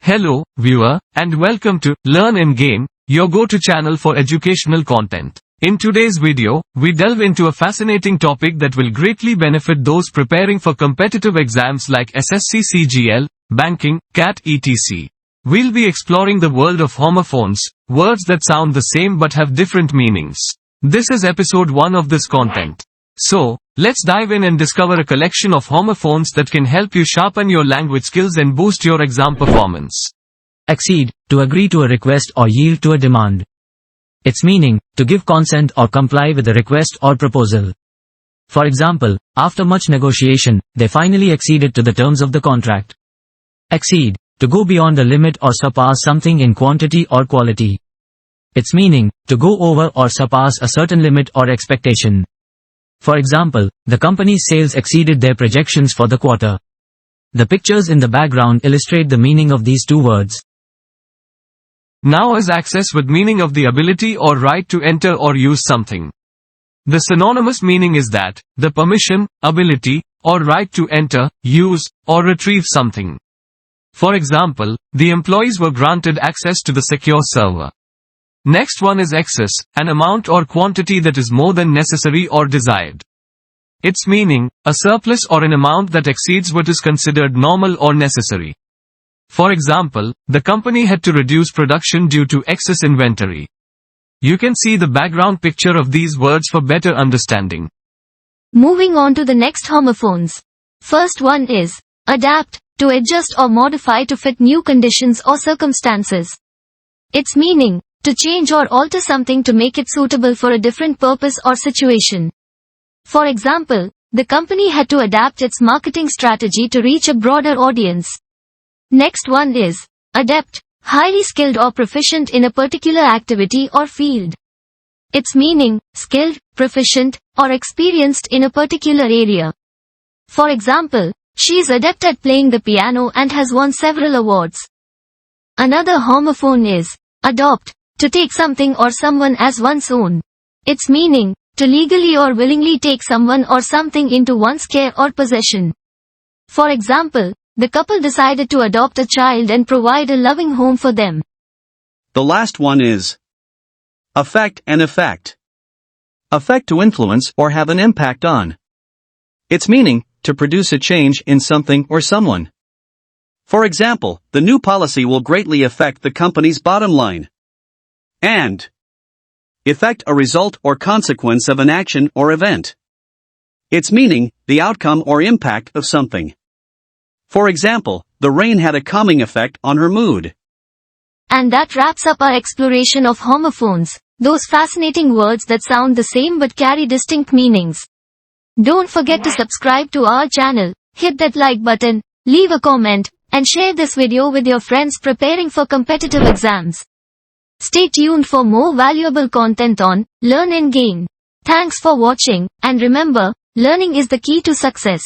Hello, viewer, and welcome to Learn and Gain, your go-to channel for educational content. In today's video, we delve into a fascinating topic that will greatly benefit those preparing for competitive exams like SSC CGL, banking, CAT etc. We'll be exploring the world of homophones, words that sound the same but have different meanings. This is episode 1 of this content. So, let's dive in and discover a collection of homophones that can help you sharpen your language skills and boost your exam performance. Accede, to agree to a request or yield to a demand. Its meaning, to give consent or comply with a request or proposal. For example, after much negotiation, they finally acceded to the terms of the contract. Exceed, to go beyond a limit or surpass something in quantity or quality. Its meaning, to go over or surpass a certain limit or expectation. For example, the company's sales exceeded their projections for the quarter. The pictures in the background illustrate the meaning of these two words. Now is access with meaning of the ability or right to enter or use something. The synonymous meaning is that, the permission, ability, or right to enter, use, or retrieve something. For example, the employees were granted access to the secure server. Next one is excess, an amount or quantity that is more than necessary or desired. Its meaning, a surplus or an amount that exceeds what is considered normal or necessary. For example, the company had to reduce production due to excess inventory. You can see the background picture of these words for better understanding. Moving on to the next homophones. First one is adapt, to adjust or modify to fit new conditions or circumstances. Its meaning, to change or alter something to make it suitable for a different purpose or situation. For example, the company had to adapt its marketing strategy to reach a broader audience. Next one is adept, highly skilled or proficient in a particular activity or field. Its meaning, skilled, proficient, or experienced in a particular area. For example, she is adept at playing the piano and has won several awards. Another homophone is adopt, to take something or someone as one's own. Its meaning, to legally or willingly take someone or something into one's care or possession. For example, the couple decided to adopt a child and provide a loving home for them. The last one is affect and effect. Affect, to influence or have an impact on. Its meaning, to produce a change in something or someone. For example, the new policy will greatly affect the company's bottom line. And effect, a result or consequence of an action or event. Its meaning, the outcome or impact of something. For example, the rain had a calming effect on her mood. And that wraps up our exploration of homophones, those fascinating words that sound the same but carry distinct meanings. Don't forget to subscribe to our channel, hit that like button, leave a comment, and share this video with your friends preparing for competitive exams. Stay tuned for more valuable content on Learn and Gain. Thanks for watching, and remember, learning is the key to success.